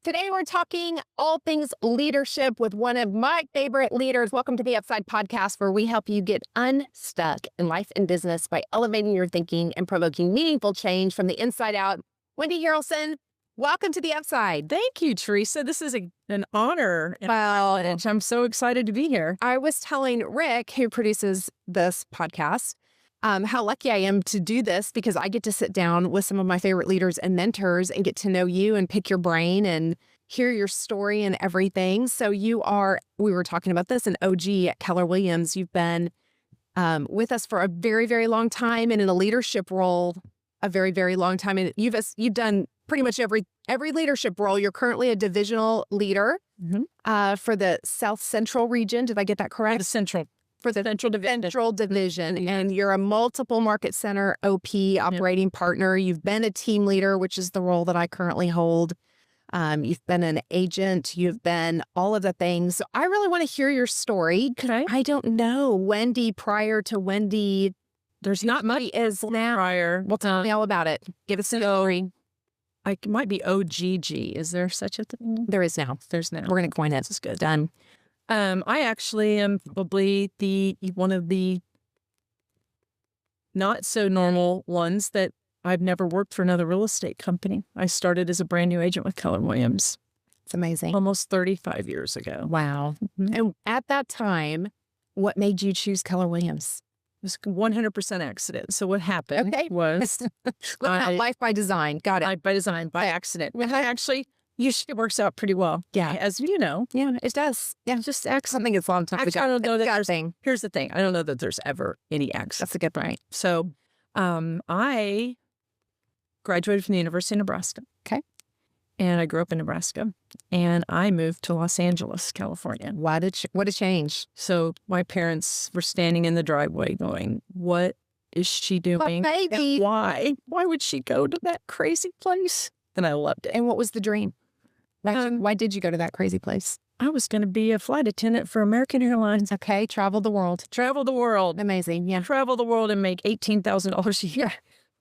Today we're talking all things leadership with one of my favorite leaders. Welcome to the Upside podcast, where we help you get unstuck in life and business by elevating your thinking and provoking meaningful change from the inside out. Wendy Harrelson, welcome to the Upside. Thank you, Theresa. This is an honor. Wow. And I'm so excited to be here. I was telling Rick, who produces this podcast, how lucky I am to do this, because I get to sit down with some of my favorite leaders and mentors and get to know you and pick your brain and hear your story and everything. So we were talking about this, an OG at Keller Williams. You've been with us for a very, very long time, and in a leadership role a very, very long time. And you've done pretty much every leadership role. You're currently a divisional leader for the South Central region. Did I get that correct? For the Central Division. And you're a multiple market center OP operating partner. You've been a team leader, which is the role that I currently hold. You've been an agent. You've been all of the things. So I really want to hear your story. Okay. I don't know Wendy prior to Wendy. There's not much is now. prior. Well, tell me all about it. Give us a story. It might be OGG. Is there such a thing? There is now. There's now. We're going to coin it. This is good. Done. I actually am probably one of the not so normal ones that I've never worked for another real estate company. I started as a brand new agent with Keller Williams. It's amazing. Almost 35 years ago. Wow. And at that time, what made you choose Keller Williams? It was 100% accident. So what happened was life by design. Got it. Life by design, by accident. When I actually usually it works out pretty well. Yeah. As you know. Yeah, it does. Yeah. Just Something it's a long time Actually, I don't know that Here's the thing. I don't know that there's ever any accident. That's a good point. So I graduated from the University of Nebraska. Okay. And I grew up in Nebraska. And I moved to Los Angeles, California. What a change. So my parents were standing in the driveway going, what is she doing? Baby. Why? Why would she go to that crazy place? And I loved it. And what was the dream? Why did you go to that crazy place? I was going to be a flight attendant for American Airlines. Okay. Travel the world. Amazing. Yeah. Travel the world and make $18,000 a year.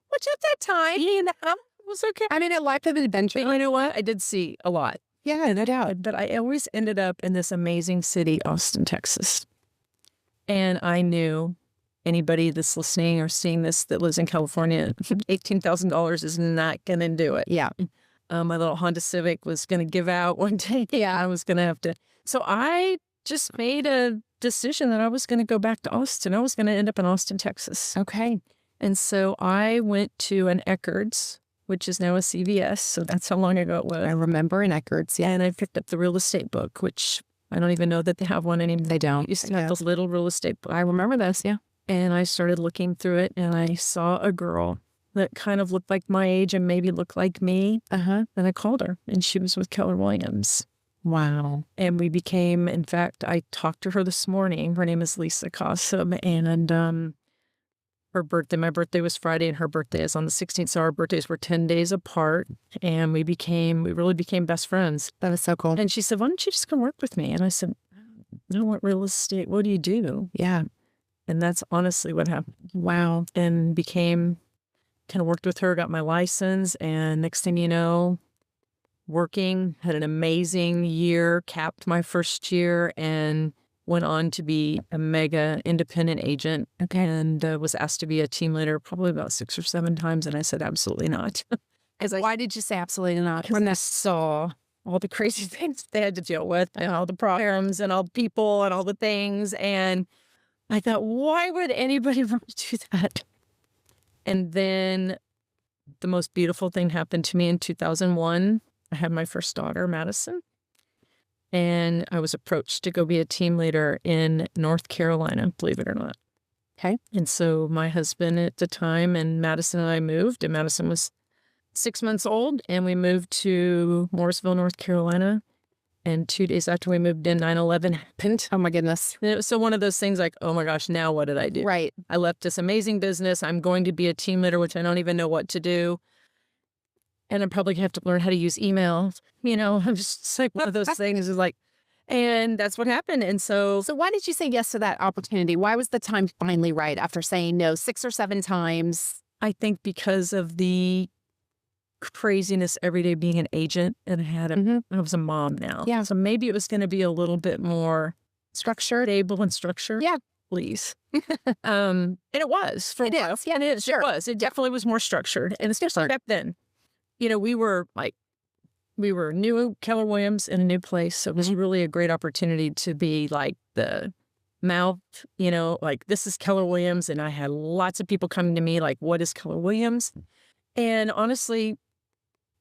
Which at that time, was okay. I mean, a life of adventure. But you know what? I did see a lot. Yeah, no doubt. But I always ended up in this amazing city, Austin, Texas. And I knew anybody that's listening or seeing this that lives in California, $18,000 is not going to do it. Yeah. My little Honda Civic was going to give out one day. Yeah. I was going to have to. So I just made a decision that I was going to go back to Austin. I was going to end up in Austin, Texas. Okay. And so I went to an Eckerd's, which is now a CVS. So that's how long ago it was. I remember in Eckerd's. Yeah. And I picked up the real estate book, which I don't even know that they have one anymore. They don't. Used to have those little real estate books. I remember this. Yeah. And I started looking through it, and I saw a girl that kind of looked like my age and maybe looked like me. And I called her, and she was with Keller Williams. Wow. And we became, in fact, I talked to her this morning. Her name is Lisa Cossum, and my birthday was Friday, and her birthday is on the 16th. So our birthdays were 10 days apart, and we really became best friends. That was so cool. And she said, why don't you just come work with me? And I said, I don't want real estate. What do you do? Yeah. And that's honestly what happened. Wow. And kind of worked with her, got my license. And next thing you know, working, had an amazing year, capped my first year, and went on to be a mega independent agent. Okay. And was asked to be a team leader probably about 6 or 7 times. And I said, absolutely not. Why did you say absolutely not? When I saw all the crazy things they had to deal with, and all the programs and all the people and all the things. And I thought, why would anybody want to do that? And then the most beautiful thing happened to me in 2001. I had my first daughter, Madison, and I was approached to go be a team leader in North Carolina, believe it or not. Okay. And so my husband at the time and Madison and I moved, and Madison was 6 months old, and we moved to Morrisville, North Carolina. And 2 days after we moved in, 9/11 happened. Oh, my goodness. And it was so one of those things like, oh, my gosh, now what did I do? Right. I left this amazing business. I'm going to be a team leader, which I don't even know what to do. And I'm probably going to have to learn how to use email. I'm just like one of those things is like, and that's what happened. And so why did you say yes to that opportunity? Why was the time finally right after saying no 6 or 7 times? I think because of the craziness every day being an agent, and I was a mom now. Yeah. So maybe it was going to be a little bit more Structured. stable and structured. Yeah. Please. And it was for a while. Yeah, it is. Sure. It was. It definitely was more structured. And especially back then, we were new Keller Williams in a new place. So it was really a great opportunity to be like the mouth, like this is Keller Williams. And I had lots of people coming to me like, what is Keller Williams? And honestly,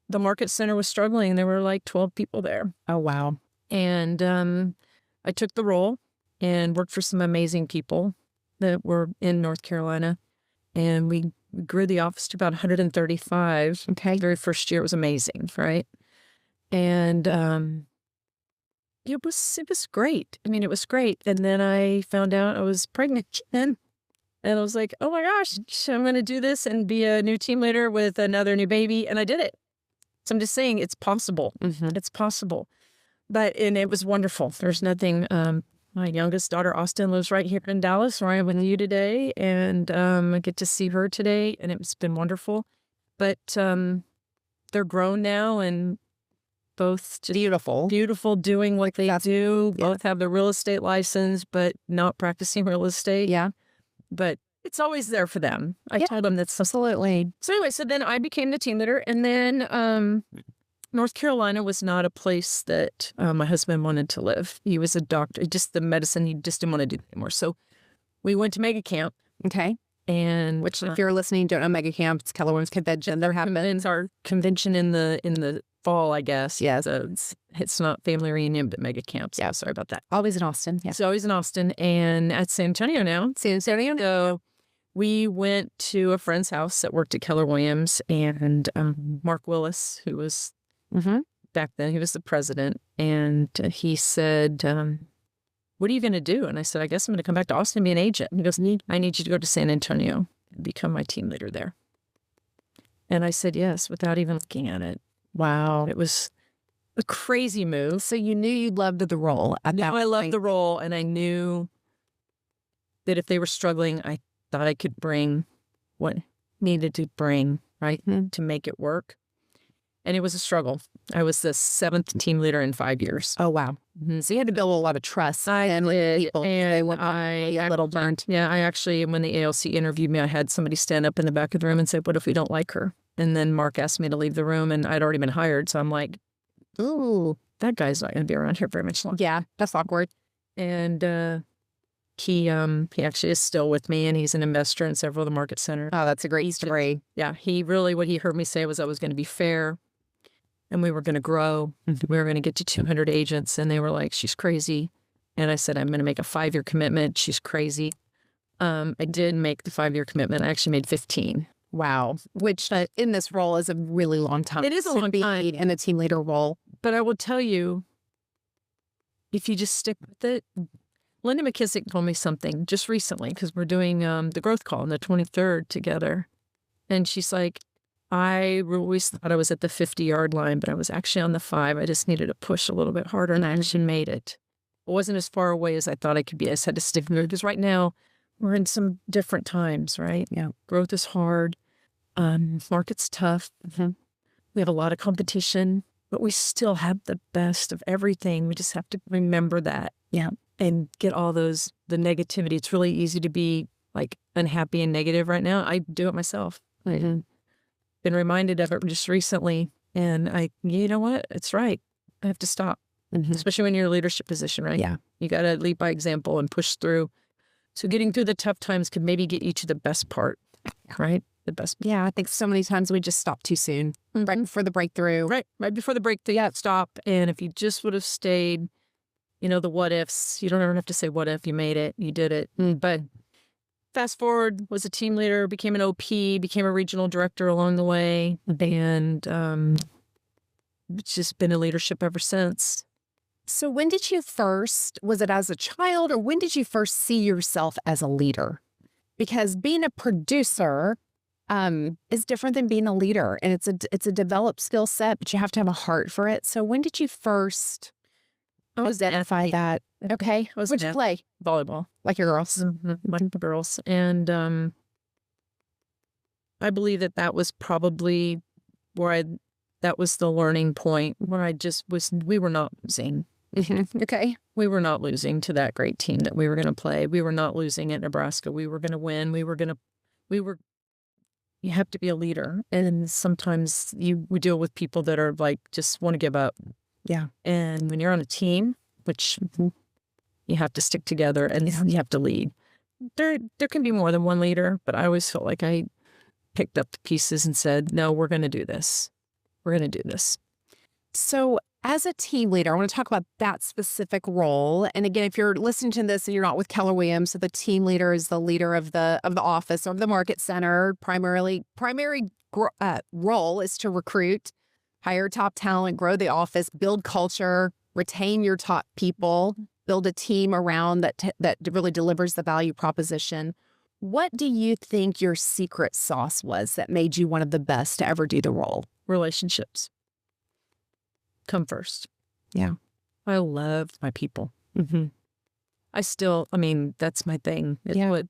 the market center was struggling. There were like 12 people there. Oh, wow. And I took the role and worked for some amazing people that were in North Carolina. And we grew the office to about 135. Okay. The very first year, it was amazing, right? And it was great. I mean, it was great. And then I found out I was pregnant again. And I was like, oh my gosh, I'm going to do this and be a new team leader with another new baby. And I did it. So I'm just saying it's possible. It's possible. And it was wonderful. There's nothing. My youngest daughter, Austin, lives right here in Dallas, where I am with you today. And I get to see her today. And it's been wonderful. But they're grown now and both just beautiful doing what they do. Yeah. Both have the real estate license, but not practicing real estate. Yeah. But it's always there for them. I told them that's absolutely. So anyway, so then I became the team leader. And then North Carolina was not a place that my husband wanted to live. He was a doctor, just the medicine he just didn't want to do anymore. So we went to Mega Camp. Okay. And which, if you're listening, don't know Mega Camp, it's Keller Williams Convention. They're having our convention in the fall, I guess. Yeah. So it's not family reunion, but Mega Camp. So sorry about that. Always in Austin. Yeah. So always in Austin and at San Antonio now. San Antonio. So we went to a friend's house that worked at Keller Williams, and Mark Willis, who was back then, he was the president, and he said, what are you going to do? And I said, I guess I'm going to come back to Austin and be an agent. And he goes, I need you to go to San Antonio and become my team leader there. And I said yes, without even looking at it. Wow. It was a crazy move. So you knew you loved the role. I loved the role, and I knew that if they were struggling, I thought I could bring what needed to bring, right, to make it work. And it was a struggle. I was the 7th team leader in 5 years. Oh, wow. So you had to build a lot of trust. And I a little burnt. Yeah, I actually, when the ALC interviewed me, I had somebody stand up in the back of the room and say, what if we don't like her? And then Mark asked me to leave the room, and I'd already been hired. So I'm like, ooh, that guy's not going to be around here very much longer. Yeah, that's awkward. And he actually is still with me, and he's an investor in several of the market centers. Oh, that's a great story. Yeah, what he heard me say was I was going to be fair, and we were going to grow. We were going to get to 200 agents, and they were like, she's crazy. And I said, I'm going to make a 5-year commitment. She's crazy. I did make the 5-year commitment. I actually made 15. Wow. Which in this role is a really long time. It is a long time. In a team leader role. But I will tell you, if you just stick with it, Linda McKissick told me something just recently, because we're doing the growth call on the 23rd together. And she's like, I always thought I was at the 50-yard line, but I was actually on the 5. I just needed to push a little bit harder, and I actually made it. It wasn't as far away as I thought I could be. I just had to stick with it, because right now we're in some different times, right? Yeah. Growth is hard. Market's tough. We have a lot of competition, but we still have the best of everything. We just have to remember that. Yeah. And get all the negativity. It's really easy to be like unhappy and negative right now. I do it myself. I've been reminded of it just recently. And you know what? It's right. I have to stop, especially when you're in a leadership position, right? Yeah. You got to lead by example and push through. So getting through the tough times could maybe get you to the best part, right? The best. Yeah, I think so many times we just stop too soon, right before the breakthrough. Right before the breakthrough, stop. And if you just would have stayed, the what ifs, you don't ever have to say what if, you made it, you did it. But fast forward, was a team leader, became an OP, became a regional director along the way. And it's just been in leadership ever since. So when did you first, was it as a child, or when did you first see yourself as a leader? Because being a producer is different than being a leader, and it's a developed skill set, but you have to have a heart for it. So when did you first identify that? Okay, which play? Volleyball, like your girls, like the girls, and I believe that was probably that was the learning point where we were not losing. Okay. We were not losing to that great team that we were going to play. We were not losing at Nebraska. We were going to win. You have to be a leader. And sometimes we deal with people that are like, just want to give up. Yeah. And when you're on a team, which you have to stick together and you have to lead. There can be more than one leader, but I always felt like I picked up the pieces and said, no, we're going to do this. We're going to do this. So as a team leader, I want to talk about that specific role. And again, if you're listening to this and you're not with Keller Williams, so the team leader is the leader of the office or the market center. Primary role is to recruit, hire top talent, grow the office, build culture, retain your top people, build a team around that really delivers the value proposition. What do you think your secret sauce was that made you one of the best to ever do the role? Relationships come first. Yeah. I loved my people. Mm-hmm. That's my thing. Yeah.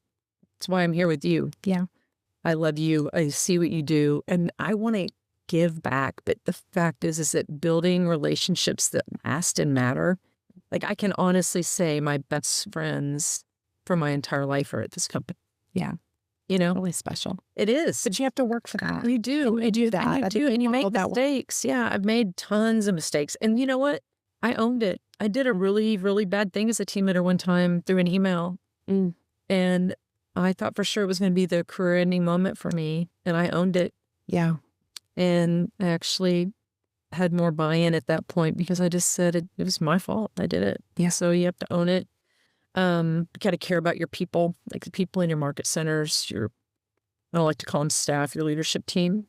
It's why I'm here with you. Yeah. I love you. I see what you do. And I want to give back. But the fact is that building relationships that last and matter, like I can honestly say my best friends for my entire life are at this company. Yeah. Really special. It is. But you have to work for that. You do. You do that. And you do. And you make mistakes. Yeah. I've made tons of mistakes. And you know what? I owned it. I did a really, really bad thing as a team leader one time through an email. And I thought for sure it was going to be the career-ending moment for me. And I owned it. Yeah. And I actually had more buy-in at that point because I just said it was my fault. I did it. Yeah. So you have to own it. You got to care about your people, like the people in your market centers, I don't like to call them staff, your leadership team.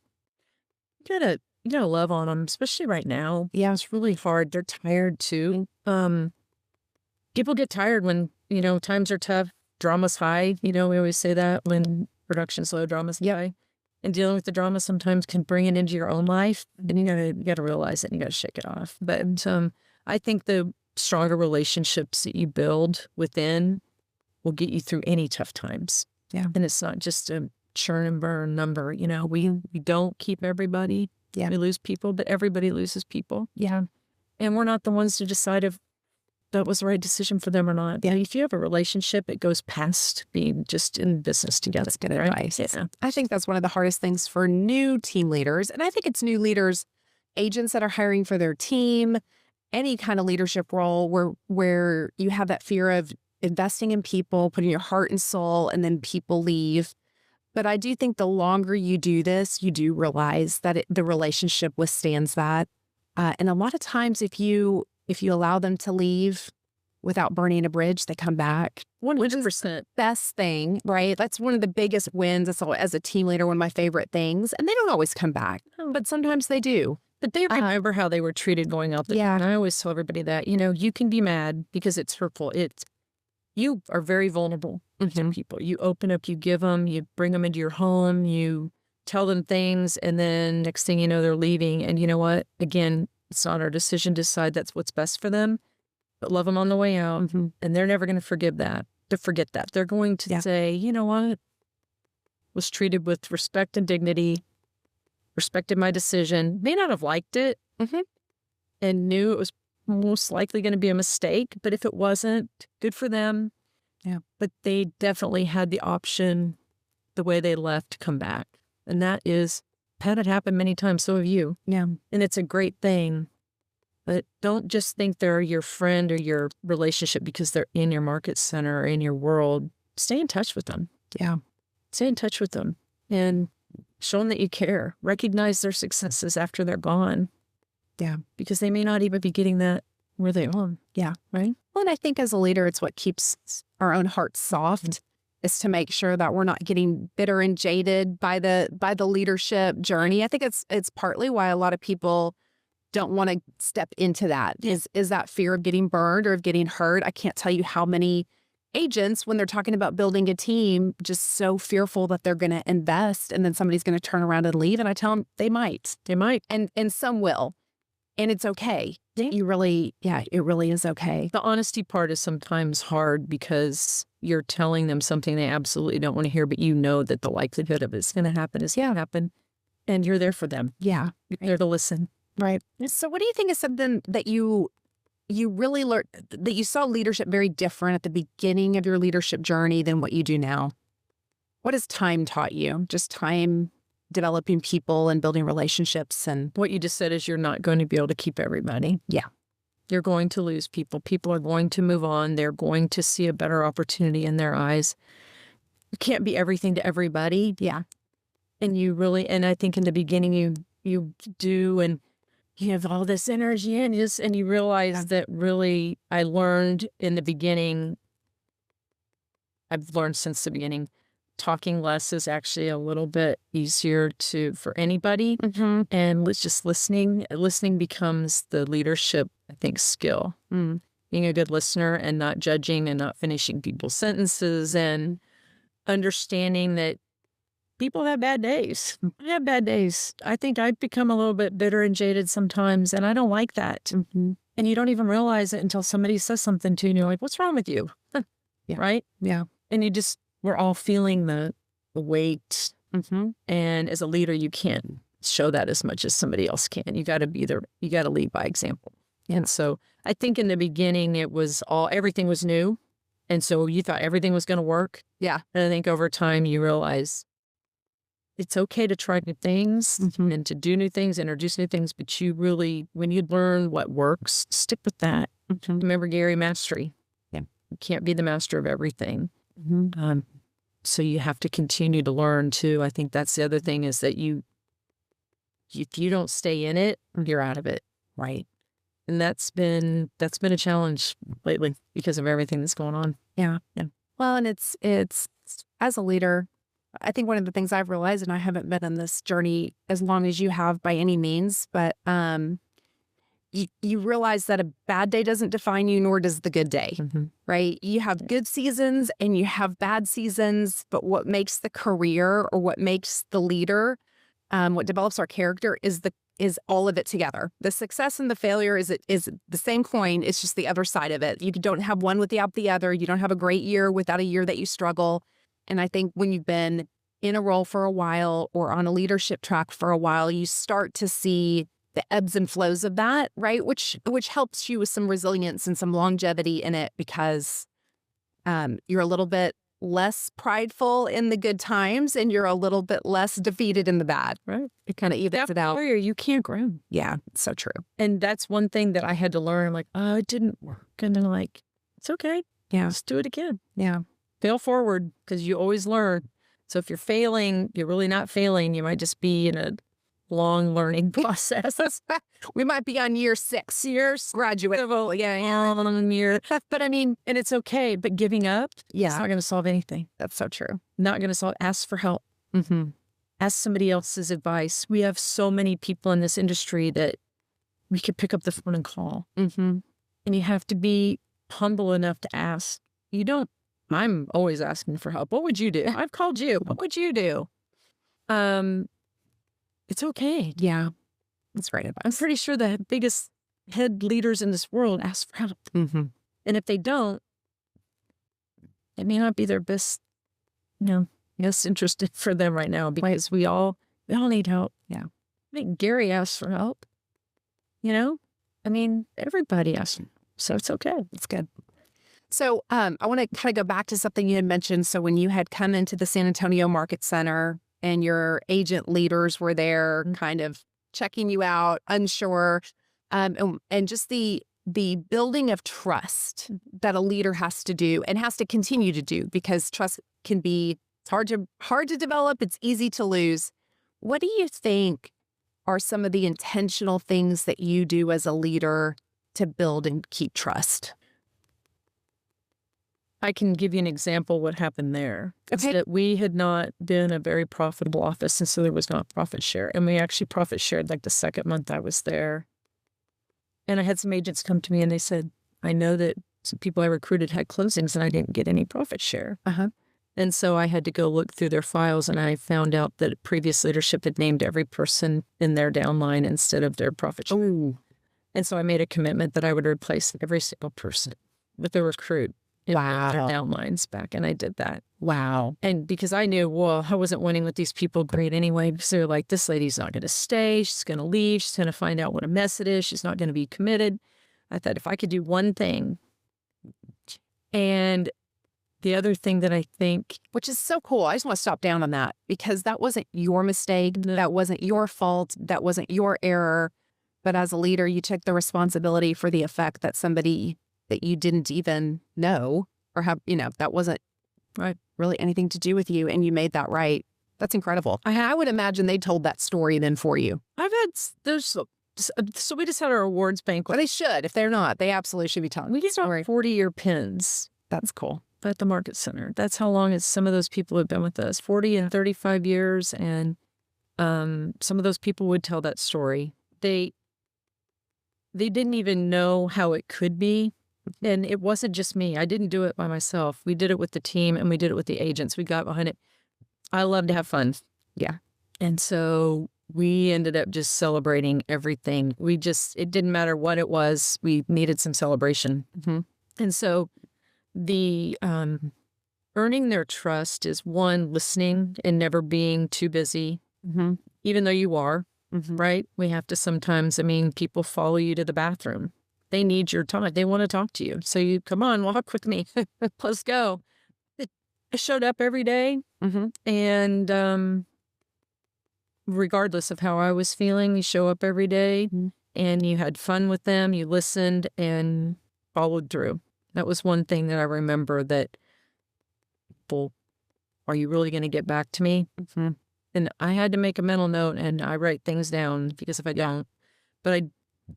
You gotta love on them, especially right now. Yeah. It's really hard. They're tired too. People get tired when, times are tough, drama's high. We always say that when production's low, drama's high. And dealing with the drama sometimes can bring it into your own life. And you gotta realize it and you gotta shake it off. But I think the stronger relationships that you build within will get you through any tough times. Yeah. And it's not just a churn and burn number. We don't keep everybody. Yeah. We lose people, but everybody loses people. Yeah. And we're not the ones to decide if that was the right decision for them or not. Yeah. If you have a relationship, it goes past being just in business together. That's good advice. Yeah. I think that's one of the hardest things for new team leaders. And I think it's new leaders, agents that are hiring for their team, any kind of leadership role where you have that fear of investing in people, putting your heart and soul, and then people leave. But I do think the longer you do this, you do realize that the relationship withstands that. And a lot of times if you allow them to leave without burning a bridge, they come back. 100%. Best thing, right? That's one of the biggest wins as a team leader, one of my favorite things. And they don't always come back, but sometimes they do. But they remember how they were treated going out there. Yeah. And I always tell everybody that, you can be mad because it's hurtful. You are very vulnerable to people. You open up, you give them, you bring them into your home, you tell them things, and then next thing you know, they're leaving. And you know what? Again, it's not our decision to decide that's what's best for them, but love them on the way out. And they're never going to forget that. They're going to say, you know what? Was treated with respect and dignity, respected my decision, may not have liked it, and knew it was most likely going to be a mistake. But if it wasn't, good for them. Yeah. But they definitely had the option, the way they left, to come back. And that is, had it happened many times, so have you. Yeah. And it's a great thing. But don't just think they're your friend or your relationship because they're in your market center or in your world. Stay in touch with them. Yeah. Stay in touch with them and show them that you care. Recognize their successes after they're gone. Yeah. Because they may not even be getting that where they are. Yeah. Right? Well, and I think as a leader, it's what keeps our own hearts soft, is to make sure that we're not getting bitter and jaded by the leadership journey. I think it's partly why a lot of people don't want to step into that, is that fear of getting burned or of getting hurt. I can't tell you how many agents, when they're talking about building a team, just so fearful that they're going to invest and then somebody's going to turn around and leave. And I tell them they might. And some will. And it's okay. Yeah. It really is okay. The honesty part is sometimes hard because you're telling them something they absolutely don't want to hear, but you know that the likelihood of it's going to happen is going to happen. And you're there for them. Yeah. You're there to listen. Right. So what do you think is something that you really learned, that you saw leadership very different at the beginning of your leadership journey than what you do now? What has time taught you? Just time developing people and building relationships. And what you just said is you're not going to be able to keep everybody. Yeah. You're going to lose people. People are going to move on. They're going to see a better opportunity in their eyes. You can't be everything to everybody. Yeah. And you really, and I think in the beginning you do, and you have all this energy and you realize that really I learned in the beginning, I've learned since the beginning, talking less is actually a little bit easier for anybody. And it's just listening. Listening becomes the leadership, I think, skill. Being a good listener and not judging and not finishing people's sentences, and understanding that people have bad days. I have bad days. I think I've become a little bit bitter and jaded sometimes, and I don't like that. And you don't even realize it until somebody says something to you, and you're like, what's wrong with you? Yeah. Right? Yeah. And we're all feeling the weight. And as a leader, you can't show that as much as somebody else can. You got to lead by example. Yeah. And so I think in the beginning, everything was new. And so you thought everything was going to work. Yeah. And I think over time you realize it's okay to try new things and to do new things, introduce new things. But when you learn what works, stick with that. Remember Gary, mastery. Yeah. You can't be the master of everything. So you have to continue to learn too. I think that's the other thing, is that if you don't stay in it, you're out of it. Right. And that's been a challenge lately because of everything that's going on. Yeah. Well, and it's as a leader, I think one of the things I've realized, and I haven't been on this journey as long as you have by any means, but you realize that a bad day doesn't define you, nor does the good day, right? You have good seasons and you have bad seasons, but what makes the career, or what makes the leader, what develops our character is all of it together. The success and the failure is the same coin. It's just the other side of it. You don't have one without the other. You don't have a great year without a year that you struggle. And I think when you've been in a role for a while or on a leadership track for a while, you start to see the ebbs and flows of that, right? Which helps you with some resilience and some longevity in it, because you're a little bit less prideful in the good times and you're a little bit less defeated in the bad. Right. It kind of evens it out. You can't grow. Yeah, it's so true. And that's one thing that I had to learn. I'm like, oh, it didn't work. And then like, it's okay. Yeah. Let's do it again. Yeah. Fail forward, because you always learn. So if you're failing, you're really not failing. You might just be in a long learning process. We might be on year 6. Graduate. Year. But I mean, and it's okay. But giving up, it's not going to solve anything. That's so true. Not going to solve. Ask for help. Ask somebody else's advice. We have so many people in this industry that we could pick up the phone and call. And you have to be humble enough to ask. You don't. I'm always asking for help. What would you do? I've called you. What would you do? It's okay. Yeah. That's right. I'm pretty sure the biggest head leaders in this world ask for help. And if they don't, it may not be their best, interest for them right now, because we all need help. Yeah. I think Gary asked for help. I mean, everybody asks. So it's okay. It's good. So I want to kind of go back to something you had mentioned. So when you had come into the San Antonio Market Center and your agent leaders were there kind of checking you out, unsure, and just the building of trust that a leader has to do and has to continue to do, because trust can be hard to develop. It's easy to lose. What do you think are some of the intentional things that you do as a leader to build and keep trust? I can give you an example what happened there. Okay. That we had not been a very profitable office, and so there was not profit share. And we actually profit shared like the second month I was there. And I had some agents come to me and they said, I know that some people I recruited had closings and I didn't get any profit share. And so I had to go look through their files, and I found out that previous leadership had named every person in their downline instead of their profit share. And so I made a commitment that I would replace every single person with a recruit Wow. downlines back, and I did that. Wow. And because I knew, well, I wasn't winning with these people great anyway, because they're like, this lady's not going to stay. She's going to leave. She's going to find out what a mess it is. She's not going to be committed. I thought if I could do one thing. And the other thing that I think, Which is so cool. I just want to stop down on that because that wasn't your mistake. That wasn't your fault. That wasn't your error. But as a leader, you took the responsibility for the effect that somebody that you didn't even know or have, that wasn't right, really anything to do with you. And you made that right. That's incredible. I would imagine they told that story then for you. so we just had our awards banquet. But they should. If they're not, they absolutely should be telling We the just got story. 40-year pins That's cool. at the Market Center. That's how long some of those people have been with us, 40 and 35 years. And some of those people would tell that story. They didn't even know how it could be. And it wasn't just me. I didn't do it by myself. We did it with the team and we did it with the agents. We got behind it. I love to have fun. Yeah. And so we ended up just celebrating everything. It didn't matter what it was. We needed some celebration. Mm-hmm. And so the earning their trust is one, listening and never being too busy, Mm-hmm. even though you are, Mm-hmm. right? We have to sometimes, people follow you to the bathroom. They need your time. They want to talk to you. So you, come on, walk with me. Let's go. I showed up every day. Mm-hmm. And regardless of how I was feeling, you show up every day and you had fun with them. You listened and followed through. That was one thing that I remember that, well, are you really going to get back to me? Mm-hmm. And I had to make a mental note and I write things down because if I don't, but I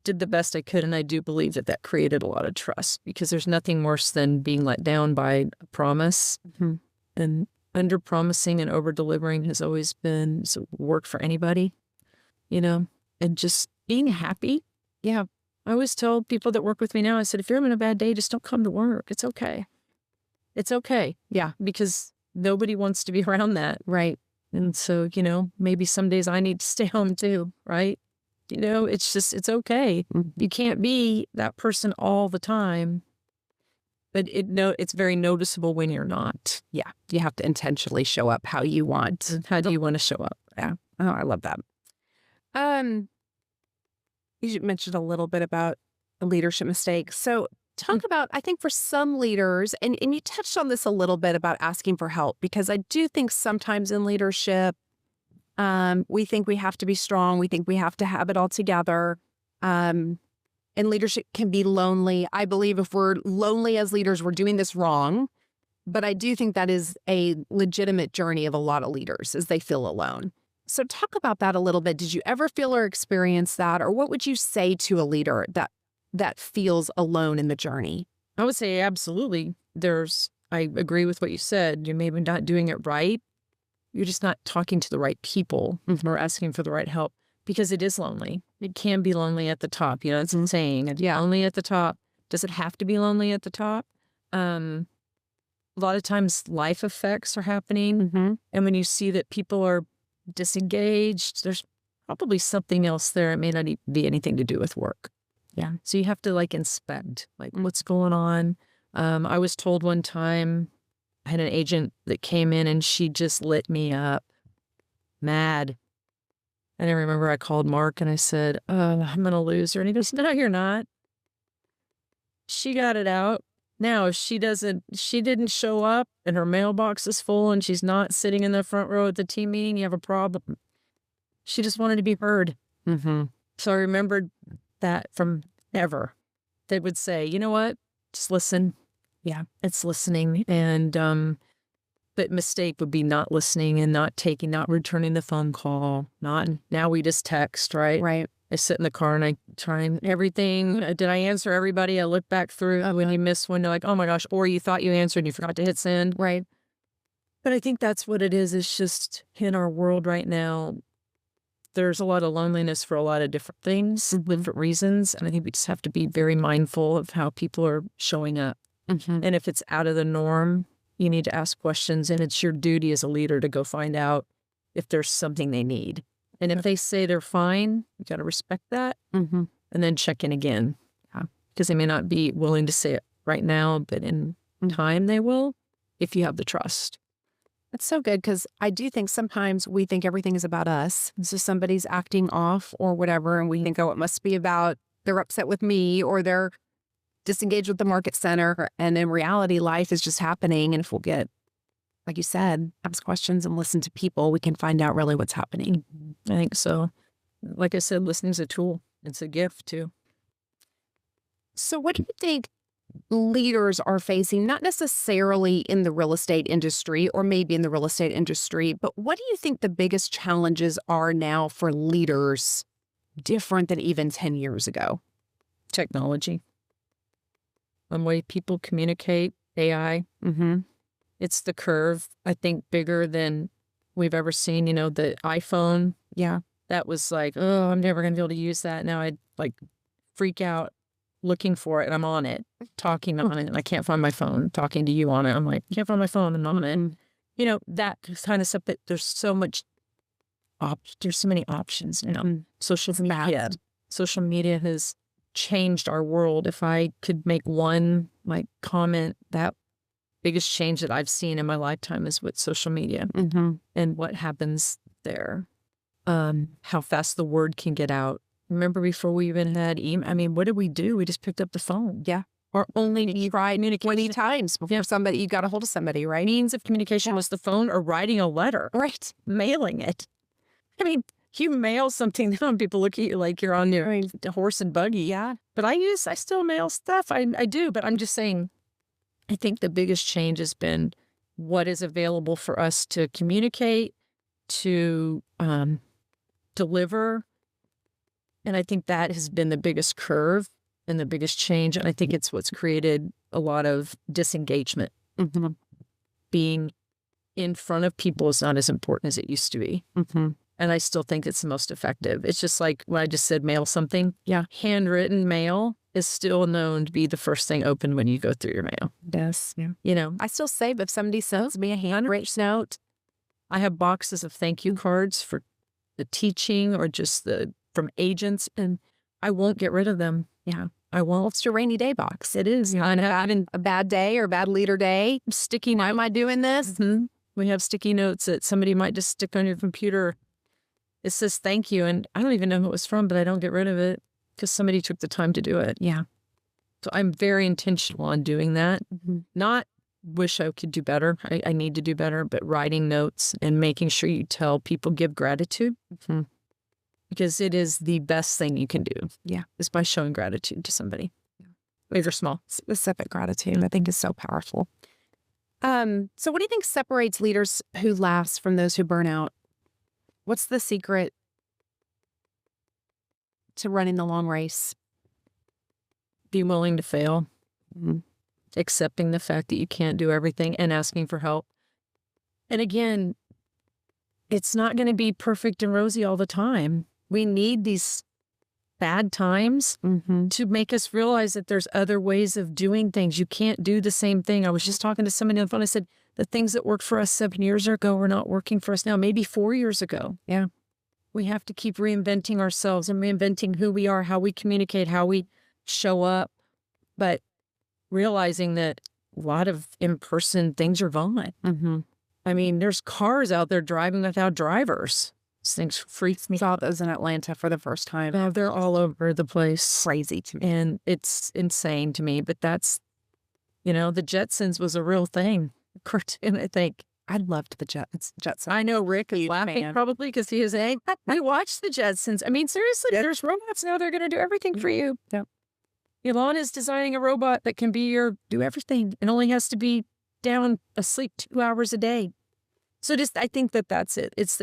did the best I could. And I do believe that created a lot of trust because there's nothing worse than being let down by a promise. Mm-hmm. And under promising and over delivering has always been work for anybody, and just being happy. Yeah. I always tell people that work with me now, I said, if you're having a bad day, just don't come to work. It's okay. It's okay. Yeah. Because nobody wants to be around that. Right. And so, maybe some days I need to stay home too, right? It's okay. Mm-hmm. You can't be that person all the time. But it's very noticeable when you're not. Yeah. You have to intentionally show up how you want. How do you want to show up? Yeah. Oh, I love that. You mentioned a little bit about the leadership mistakes. So talk about, I think for some leaders, and you touched on this a little bit about asking for help, because I do think sometimes in leadership, we think we have to be strong. We think we have to have it all together. And leadership can be lonely. I believe if we're lonely as leaders, we're doing this wrong. But I do think that is a legitimate journey of a lot of leaders as they feel alone. So talk about that a little bit. Did you ever feel or experience that? Or what would you say to a leader that feels alone in the journey? I would say absolutely. I agree with what you said. You're maybe not doing it right. You're just not talking to the right people or asking for the right help because it is lonely. It can be lonely at the top. It's insane. It's lonely at the top. Does it have to be lonely at the top? A lot of times life effects are happening. Mm-hmm. And when you see that people are disengaged, there's probably something else there. It may not be anything to do with work. Yeah. So you have to inspect what's going on. I was told one time, I had an agent that came in and she just lit me up, mad. And I remember I called Mark and I said, I'm going to lose her. And he goes, no, you're not. She got it out. Now, if she didn't show up and her mailbox is full and she's not sitting in the front row at the team meeting, you have a problem. She just wanted to be heard. Mm-hmm. So I remembered that from ever. They would say, you know what? Just listen. Yeah, it's listening. And, but mistake would be not listening and not returning the phone call. Now we just text, right? Right. I sit in the car and I try and everything. Did I answer everybody? I look back through when you miss one, like, oh my gosh, or you thought you answered and you forgot to hit send. Right. But I think that's what it is. It's just in our world right now, there's a lot of loneliness for a lot of different things, different reasons. And I think we just have to be very mindful of how people are showing up. Mm-hmm. And if it's out of the norm, you need to ask questions. And it's your duty as a leader to go find out if there's something they need. And if they say they're fine, you got to respect that and then check in again. Because they may not be willing to say it right now, but in time they will, if you have the trust. That's so good, because I do think sometimes we think everything is about us. So somebody's acting off or whatever, and we think, oh, it must be about they're upset with me or they're disengaged with the market center. And in reality, life is just happening. And if we'll get, like you said, ask questions and listen to people, we can find out really what's happening. I think so. Like I said, listening's a tool. It's a gift too. So what do you think leaders are facing, not necessarily in the real estate industry or maybe in the real estate industry, but what do you think the biggest challenges are now for leaders different than even 10 years ago? Technology. The way people communicate, AI. Mm-hmm. It's the curve, I think, bigger than we've ever seen. You know, the iPhone. Yeah. That was like, oh, I'm never going to be able to use that. Now I like freak out looking for it and I'm on it, talking on it, and I can't find my phone, talking to you on it. I'm like, can't find my phone and I'm on it. You know, that kind of stuff, that there's so much, there's so many options now. Social media. Social media has changed our world. If I could make one like comment, that biggest change that I've seen in my lifetime is with social media and what happens there. How fast the word can get out. Remember before we even had email? I mean, what did we do? We just picked up the phone. Yeah. Or only tried 20 times before somebody, you got a hold of somebody, right? means of communication was the phone or writing a letter. Right. Mailing it. I mean, you mail something, then people look at you like you're on your horse and buggy. Yeah. But I still mail stuff. I do, but I'm just saying, I think the biggest change has been what is available for us to communicate, to deliver. And I think that has been the biggest curve and the biggest change. And I think it's what's created a lot of disengagement. Being in front of people is not as important as it used to be. And I still think it's the most effective. It's just like when I just said mail something. Yeah. Handwritten mail is still known to be the first thing open when you go through your mail. Yes. Yeah. You know, I still say, if somebody sends me a handwritten note, I have boxes of thank you cards for the teaching or just from agents, and I won't get rid of them. Yeah. I won't. It's your rainy day box. It is. I know. Having a bad day or a bad leader day. Sticky Why am I doing this? We have sticky notes that somebody might just stick on your computer. It says thank you, and I don't even know who it was from, but I don't get rid of it because somebody took the time to do it. Yeah. So I'm very intentional on doing that. Not wish I could do better. I need to do better, but writing notes and making sure you tell people, give gratitude. Because it is the best thing you can do. Yeah. Is by showing gratitude to somebody. Big or small. Specific gratitude, I think, is so powerful. So what do you think separates leaders who last from those who burn out? What's the secret to running the long race? Be willing to fail. Accepting the fact that you can't do everything and asking for help. And again, it's not going to be perfect and rosy all the time. We need these bad times to make us realize that there's other ways of doing things. You can't do the same thing. I was just talking to somebody on the phone. I said, the things that worked for us 7 years ago are not working for us now, maybe 4 years ago. Yeah. We have to keep reinventing ourselves and reinventing who we are, how we communicate, how we show up. But realizing that a lot of in-person things are gone. I mean, there's cars out there driving without drivers. These things freaks me. Saw those in Atlanta for the first time. Oh, they're all over the place. Crazy to me. And it's insane to me. But that's, the Jetsons was a real thing. Cartoon, I think. I loved the Jetsons. I know Rick is laughing probably because he is I watched the Jetsons. I mean, seriously, there's robots now. They're going to do everything for you. Yeah. Elon is designing a robot that can do everything. It only has to be down asleep 2 hours a day. So I think that's it. It's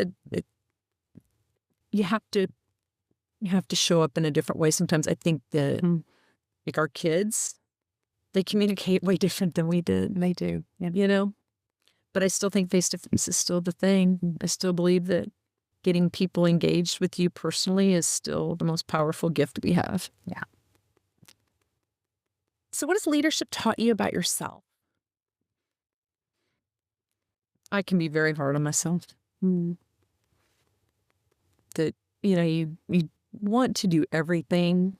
you have to show up in a different way. Sometimes I think that like our kids, they communicate way different than we did. They do. Yeah. But I still think face-to-face is still the thing. I still believe that getting people engaged with you personally is still the most powerful gift we have. Yeah. So what has leadership taught you about yourself? I can be very hard on myself. That, you want to do everything.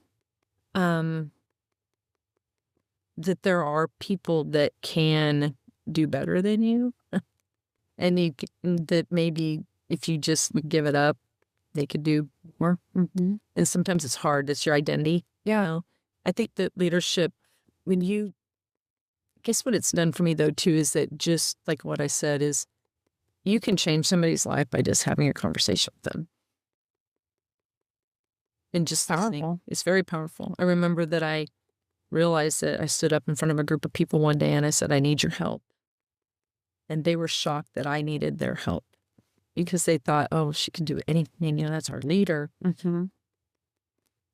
that there are people that can do better than you. And that maybe if you just would give it up, they could do more. Mm-hmm. And sometimes it's hard. It's your identity. Yeah. I think that leadership, I guess what it's done for me though too, is that just like what I said is you can change somebody's life by just having a conversation with them. And just listening. It's very powerful. I remember that I realized that I stood up in front of a group of people one day and I said, I need your help. And they were shocked that I needed their help because they thought, oh, she can do anything. That's our leader. Mm-hmm.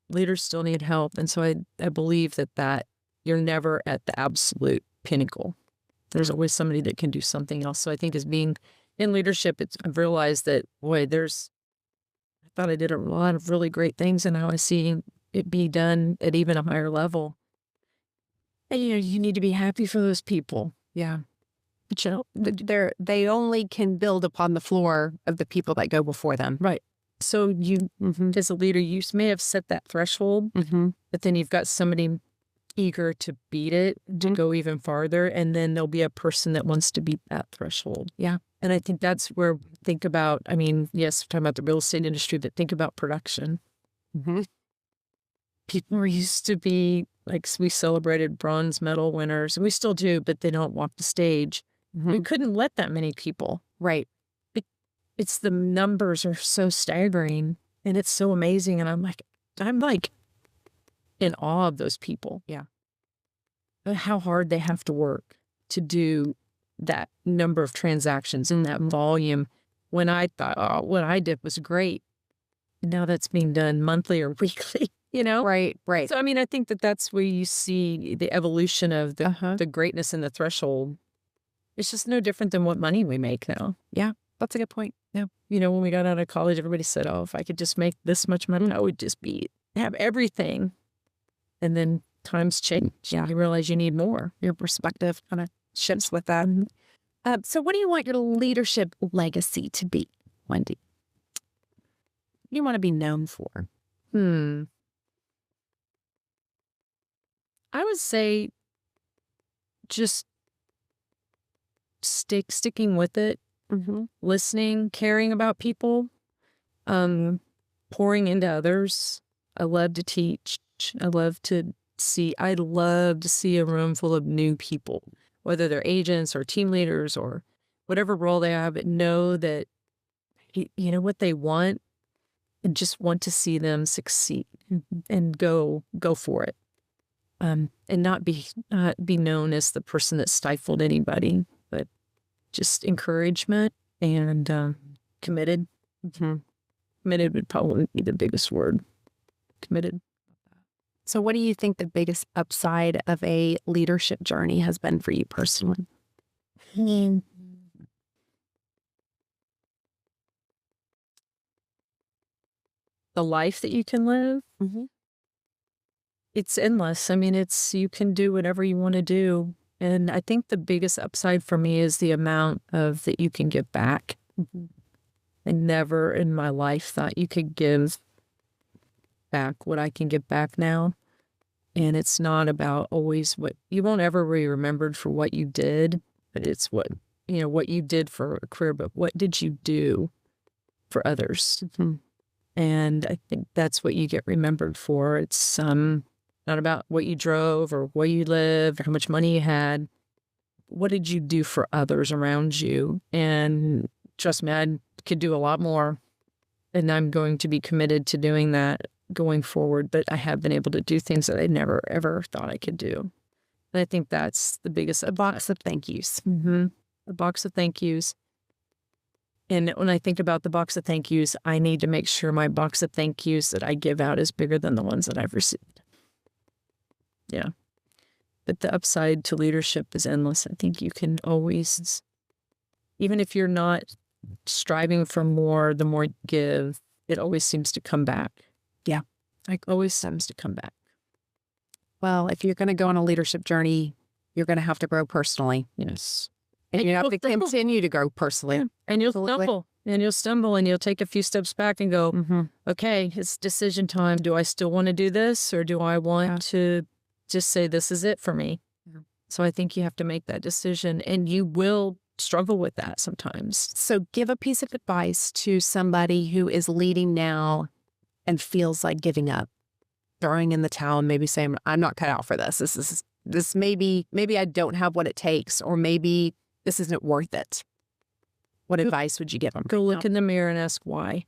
Leaders still need help. And so I believe that you're never at the absolute pinnacle. There's always somebody that can do something else. So I think as being in leadership, I've realized that, boy, I thought I did a lot of really great things and now I see it be done at even a higher level. And, you need to be happy for those people. Yeah. But, they only can build upon the floor of the people that go before them. Right. So you, as a leader, you may have set that threshold, but then you've got somebody eager to beat it, to go even farther. And then there'll be a person that wants to beat that threshold. Yeah. And I think that's where think about, yes, we're talking about the real estate industry, but think about production. Mm-hmm. People were used to be, like, we celebrated bronze medal winners, and we still do, but they don't walk the stage. Mm-hmm. We couldn't let that many people. Right. It's the numbers are so staggering, and it's so amazing. And I'm like in awe of those people. Yeah. How hard they have to work to do that number of transactions in that volume when I thought, oh, what I did was great. And now that's being done monthly or weekly, Right. So, I think that's where you see the evolution of the greatness and the threshold. It's just no different than what money we make now. Yeah. That's a good point. Yeah. When we got out of college, everybody said, oh, if I could just make this much money, I would just have everything. And then times change. Yeah. You realize you need more. Your perspective kind of shifts with that. So what do you want your leadership legacy to be, Wendy? What do you want to be known for? I would say just sticking with it, listening, caring about people, pouring into others. I love to teach. I love to see a room full of new people, whether they're agents or team leaders or whatever role they have, but know that, what they want and just want to see them succeed and go for it. And not be known as the person that stifled anybody, but just encouragement and committed. Committed would probably be the biggest word. Committed. So what do you think the biggest upside of a leadership journey has been for you personally? The life that you can live. It's endless. You can do whatever you want to do. And I think the biggest upside for me is the amount of that you can give back. I never in my life thought you could give back what I can give back now. And it's not about always you won't ever be remembered for what you did, but it's what you did for a career, but what did you do for others? And I think that's what you get remembered for. It's not about what you drove or where you lived or how much money you had. What did you do for others around you? And trust me, I could do a lot more. And I'm going to be committed to doing that going forward. But I have been able to do things that I never, ever thought I could do. And I think that's the biggest. A box of thank yous. A box of thank yous. And when I think about the box of thank yous, I need to make sure my box of thank yous that I give out is bigger than the ones that I've received. Yeah. But the upside to leadership is endless. I think you can always, even if you're not striving for more, the more you give, it always seems to come back. Yeah. It always seems to come back. Well, if you're going to go on a leadership journey, you're going to have to grow personally. Yes. And you have to continue to grow personally. And you'll stumble and you'll take a few steps back and go, okay, it's decision time. Do I still want to do this or do I want to just say this is it for me? So I think you have to make that decision, and you will struggle with that sometimes. So give a piece of advice to somebody who is leading now and feels like giving up, throwing in the towel, and maybe saying, I'm not cut out for this. This maybe I don't have what it takes, or maybe this isn't worth it. What advice would you give them? Go look in the mirror and ask why.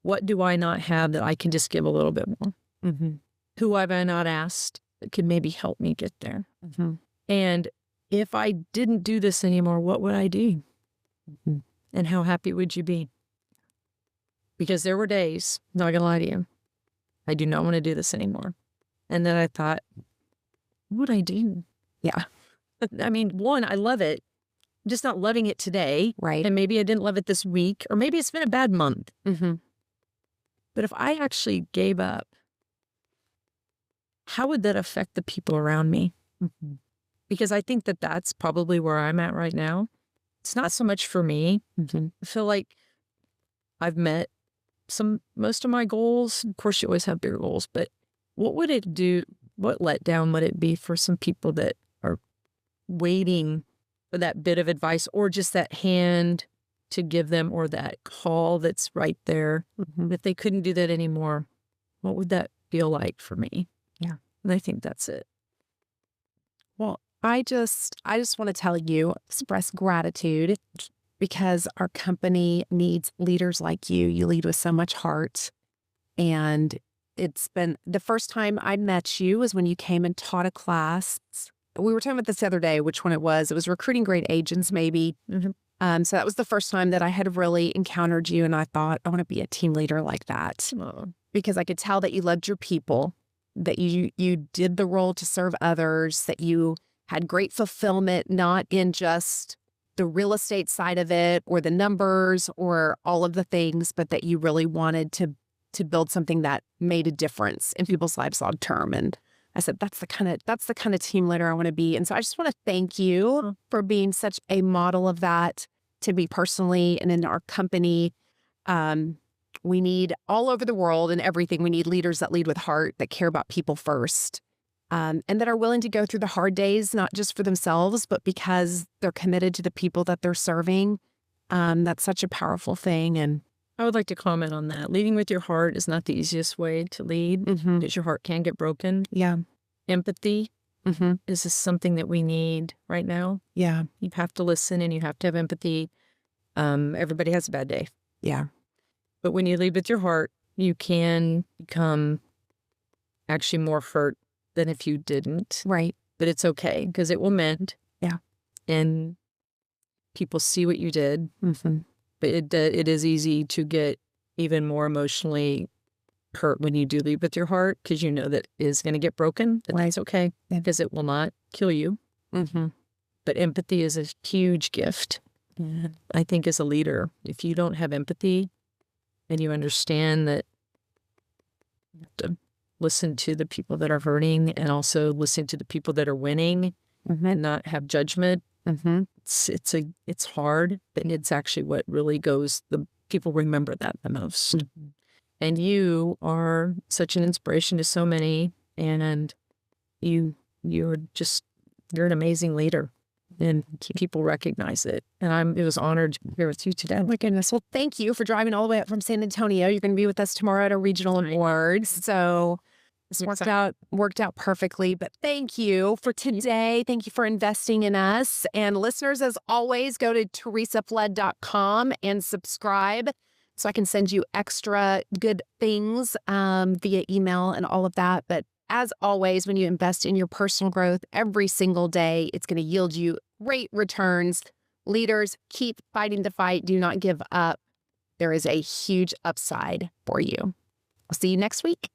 What do I not have that I can just give a little bit more? Mm-hmm. Who have I not asked that could maybe help me get there? Mm-hmm. And if I didn't do this anymore, what would I do? Mm-hmm. And how happy would you be? Because there were days, not gonna lie to you, I do not want to do this anymore. And then I thought, what would I do? Yeah. I mean, one, I love it. I'm just not loving it today. Right. And maybe I didn't love it this week, or maybe it's been a bad month. Mm-hmm. But if I actually gave up, how would that affect the people around me? Mm-hmm. Because I think that that's probably where I'm at right now. It's not so much for me. Mm-hmm. I feel like I've met most of my goals. Of course, you always have bigger goals, but what would it do? What letdown would it be for some people that are waiting for that bit of advice, or just that hand to give them, or that call that's right there? Mm-hmm. If they couldn't do that anymore, what would that feel like for me? Yeah. And I think that's it. Well, I just want to tell you, express gratitude, because our company needs leaders like you. You lead with so much heart. And it's been the first time I met you was when you came and taught a class. We were talking about this the other day, which one it was. It was recruiting great agents, maybe. Mm-hmm. So that was the first time that I had really encountered you. And I thought, I want to be a team leader like that. Oh. Because I could tell that you loved your people, that you did the role to serve others, that you had great fulfillment, not in just the real estate side of it or the numbers or all of the things, but that you really wanted to build something that made a difference in people's lives long term. And I said, that's the kind of team leader I want to be. And so I just want to thank you for being such a model of that to me personally and in our company. We need all over the world and everything. We need leaders that lead with heart, that care about people first, and that are willing to go through the hard days, not just for themselves, but because they're committed to the people that they're serving. That's such a powerful thing. And I would like to comment on that. Leading with your heart is not the easiest way to lead, because your heart can get broken. Yeah. Empathy is just something that we need right now. Yeah. You have to listen and you have to have empathy. Everybody has a bad day. Yeah. But when you lead with your heart, you can become actually more hurt than if you didn't. Right. But it's okay, because it will mend. Yeah. And people see what you did. Mm-hmm. But it is easy to get even more emotionally hurt when you do lead with your heart, because you know that is going to get broken. But that's okay, because it will not kill you. Mm-hmm. But empathy is a huge gift. Yeah. I think as a leader, if you don't have empathy and you understand that you have to listen to the people that are hurting and also listen to the people that are winning, and not have judgment. It's hard, but it's actually what really goes. The people remember that the most. And you are such an inspiration to so many, and you're an amazing leader. And people recognize it. And it was honored to be here with you today. Oh my goodness. Well, thank you for driving all the way up from San Antonio. You're going to be with us tomorrow at our regional awards. So this worked out perfectly. But thank you for today. Thank you for investing in us. And listeners, as always, go to TheResaFlood.com and subscribe so I can send you extra good things via email and all of that. But as always, when you invest in your personal growth every single day, it's going to yield you great returns. Leaders, keep fighting the fight. Do not give up. There is a huge upside for you. I'll see you next week.